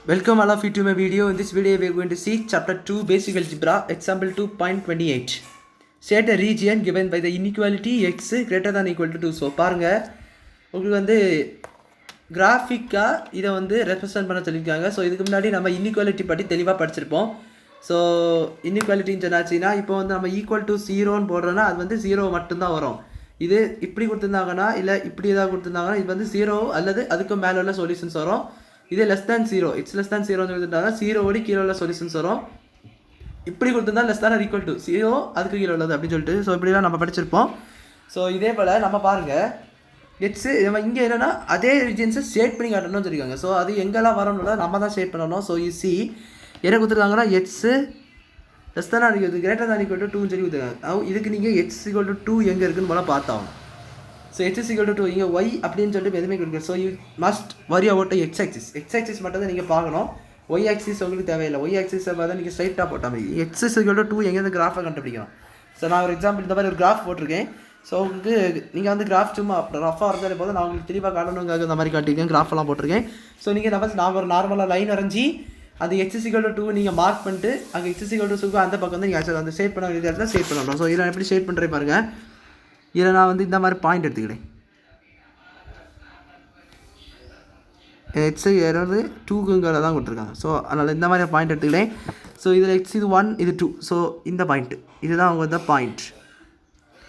Welcome all of you to my video. In this video we are going to see chapter 2 basic algebra example 2.28. State a region given by the inequality x greater than equal to 2. So பாருங்க உங்களுக்கு வந்து கிராஃபிக்கா இதை வந்து represent பண்ண சொல்லியிருக்காங்க. So இதுக்கு முன்னாடி நம்ம இன்இக்வாலிட்டி பற்றி தெளிவாக படிச்சிருப்போம். ஸோ இன்இக்வாலிட்டின்னு சொன்னாச்சுன்னா இப்போ வந்து நம்ம ஈக்குவல் டு 0ன்னு போடுறோன்னா அது வந்து 0 மட்டும்தான் வரும். இது இப்படி கொடுத்துருந்தாங்கன்னா இல்லை இப்படி ஏதாவது கொடுத்துருந்தாங்கன்னா இது வந்து 0 அல்லது அதுக்கு மேலே உள்ள சொல்யூஷன்ஸ் வரும். இதே less than 0 it's less than 0 கொடுத்துட்டாங்கன்னா 0 ஓடி கீழே உள்ள சொல்யூஷன்ஸ் வரும். இப்படி கொடுத்துருந்தா லெஸ் தேன் ஈக்குவல் டு 0 அதுக்கு கீழே உள்ளது அப்படின்னு சொல்லிட்டு ஸோ இப்படிலாம் நம்ம படிச்சிருப்போம். ஸோ இதே போல் நம்ம பாருங்கள் எட்ஸு நம்ம இங்கே என்னென்னா அதே ரீஜன்ஸை ஷேட் பண்ணி காட்டணும்னு சொல்லியிருக்காங்க. ஸோ அது எங்கெல்லாம் வரணும்னா நம்ம தான் ஷேட் பண்ணணும். ஸோ சி என்ன கொடுத்துருக்காங்கன்னா எட்ஸு லெஸ் தேன் இருக்குது கிரேட்டர் தான் ஈக்குவல் டு 2ன்னு சொல்லி கொடுத்துருக்காங்க. இதுக்கு நீங்கள் எட்ஸ் ஈக்குவல் டு 2 எங்கே இருக்குன்னு போல பார்த்தாகணும். So H is equal to 2 இங்கே ஒய் அப்படின்னு சொல்லிட்டு எதுவுமே கொடுக்குறது. So you must worry about X axis மட்டும் தான் நீங்கள் பார்க்கணும். ஒய் ஆக்சிஸ் உங்களுக்கு தேவையில்லை. ஒய் ஆக்சிஸை பார்த்தா நீங்கள் ஸ்ட்ரைட்டாக போட்டால் மாதிரி எக்ஸ் இஸ் ஈக்குவல் டு 2 எங்கேருந்து கிராஃபை கண்டுபிடிக்கணும். ஸோ நான் ஒரு எக்ஸாம்பிள் இந்த மாதிரி ஒரு கிராஃப் போட்டிருக்கேன். ஸோ உங்களுக்கு நீங்கள் வந்து கிராஃப் சும்மா ரஃபாக இருந்தாலே போதும். நான் உங்களுக்கு தெளிவாக காட்டணுங்காக இந்த மாதிரி காட்டியிருக்கேன். கிராஃபெல்லாம் போட்டிருக்கேன். ஸோ நீங்கள் நான் ஒரு நார்மலாக லைன் வரைஞ்சி அது எக்ஸ் இஸ் ஈக்குவல் டு 2 நீங்கள் மார்க் பண்ணிட்டு அங்கே எக்ஸ் இஸ் ஈக்குவல் டு 2 அந்த பக்கம் வந்து நீங்கள் அந்த ஷேட் பண்ண வேண்டிய இடத்துல ஷேட் பண்ணணும். ஸோ இதில் எப்படி ஷேட் பண்ணுறேன் பாருங்கள். இதில் நான் வந்து இந்த மாதிரி பாயிண்ட் எடுத்துக்கிறேன். எக்ஸ் ஏதாவது 2ங்கிறத தான் கொடுத்துருக்காங்க. ஸோ அதனால் இந்த மாதிரி பாயிண்ட் எடுத்துக்கிறேன். ஸோ இதில் எக்ஸ் இது 1 இது 2. ஸோ இந்த பாயிண்ட்டு இதுதான் அவங்க இந்த பாயிண்ட்.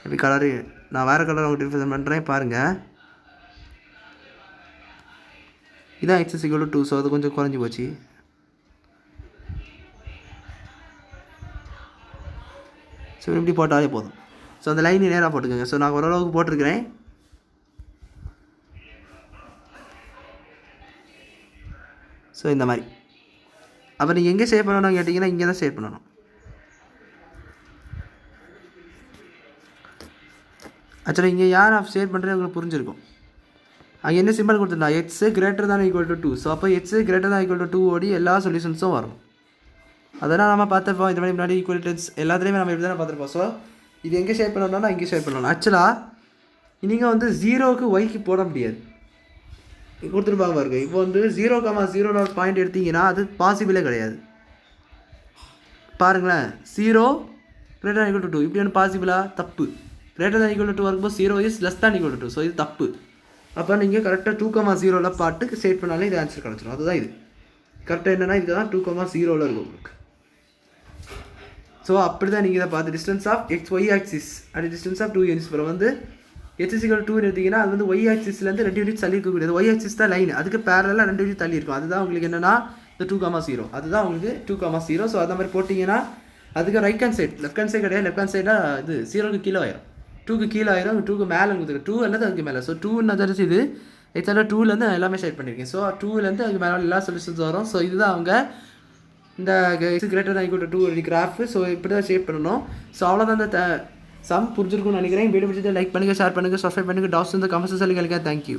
எப்படி கலரு நான் வேறு கலர் அவங்க டிஃபரன்ஸ் பண்ணுறேன் பாருங்கள். இதான் எக்ஸ் ஈக்குவல் டு 2. ஸோ அது கொஞ்சம் குறைஞ்சி போச்சு. ஸோ இப்படி போட்டாலே போதும். ஸோ அந்த லைன் நேராக போட்டுக்கோங்க. ஸோ நான் ஓரளவுக்கு போட்டிருக்கிறேன். ஸோ இந்த மாதிரி அப்போ நீங்கள் எங்கே சேவ் பண்ணணும்னு கேட்டிங்கன்னா இங்கே தான் சேவ் பண்ணணும். ஆக்சுவலாக இங்கே யார் நான் சேவ் பண்ணுறது உங்களுக்கு புரிஞ்சிருக்கும். அங்கே என்ன சிம்பிள் கொடுத்துருந்தா X greater than equal to 2. So அப்போ X greater than equal to 2 ஓடி எல்லா சொல்யூஷன்ஸும் வரும். அதெல்லாம் நம்ம பார்த்துருப்போம். இந்த மாதிரி முன்னாடி ஈக்குவலிட்டன்ஸ் எல்லாத்துலேயுமே நம்ம இப்படி தானே பார்த்துருப்போம். ஸோ இது எங்கே ஷேர் பண்ணணும்னா இங்கே ஷேர் பண்ணணும். ஆக்சுவலாக நீங்கள் வந்து 0க்கு ஒய்க்கு போட முடியாது. கொடுத்துருப்பாங்க பாருங்க. இப்போ வந்து 0,0 ஒரு பாயிண்ட் எடுத்திங்கன்னா அது பாசிபிளே கிடையாது. பாருங்களேன் 0 greater than equal to 2 இப்படி ஒன்று பாசிபிளாக தப்பு. greater than equal to 2 வரும்போது 0 is less than equal to 2. So இது தப்பு. அப்போ நீங்கள் கரெக்டாக 2,0 பாட்டுக்கு செட் பண்ணாலே இது ஆன்சர் கிடச்சிடும். அதுதான் இது கரெக்டாக என்னென்னா இதுக்கு தான் 2,0 இருக்கும் உங்களுக்கு. ஸோ அப்படி தான் நீங்கள் இதை பார்த்து distance of X Y axis and distance of 2 units அப்புறம் வந்து எச் இஸ் ஈக்குவல் 2 எடுத்திங்கன்னா அது வந்து ஒய் ஆக்சிஸ்லேருந்து 2 யூனிட் தள்ளி இருக்கக்கூடியது. ஒய் ஆக்சிஸ் தான் லைன், அதுக்கு பேரலாக 2 யூனிட் தள்ளி இருக்கும். அதுதான் உங்களுக்கு என்னென்னா இந்த 2,0 அதுதான் உங்களுக்கு 2,0. ஸோ அந்த மாதிரி போட்டிங்கன்னா அதுக்கு right hand side left hand side கிடையாது. லெஃப்ட் ஹேண்ட் சைடாக இது 0க்கு கீழே ஆயிரும். 2க்கு கீழே ஆயிரும். 2க்கு மேலே கொடுத்துருக்கு 2 அல்லது அதுக்கு மேலே. ஸோ 2ன்னு தெரிஞ்சு இது எக்ஸாக்டாக 2லேருந்து எல்லாமே ஷேட் பண்ணியிருக்கேன். ஸோ 2லேருந்து அதுக்கு மேலே எல்லா சொல்யூஷன்ஸ் வரும். ஸோ இதுதான் அவங்க இந்த greater than equal to 2 graph. So இப்படி தான் ஷேட் பண்ணணும். ஸோ அவ்வளோதான் இந்த சம் புரிஞ்சிருக்கும்னு நினைக்கிறேன். வீடியோ பிடிச்சதை லைக் பண்ணுங்கள், ஷேர் பண்ணுங்கள், சப்ஸ்கிரைப் பண்ணுங்கள். டவுட்ஸ் இந்த கமெண்ட்ஸ் சொல்லி கேளுங்க. தேங்க்யூ.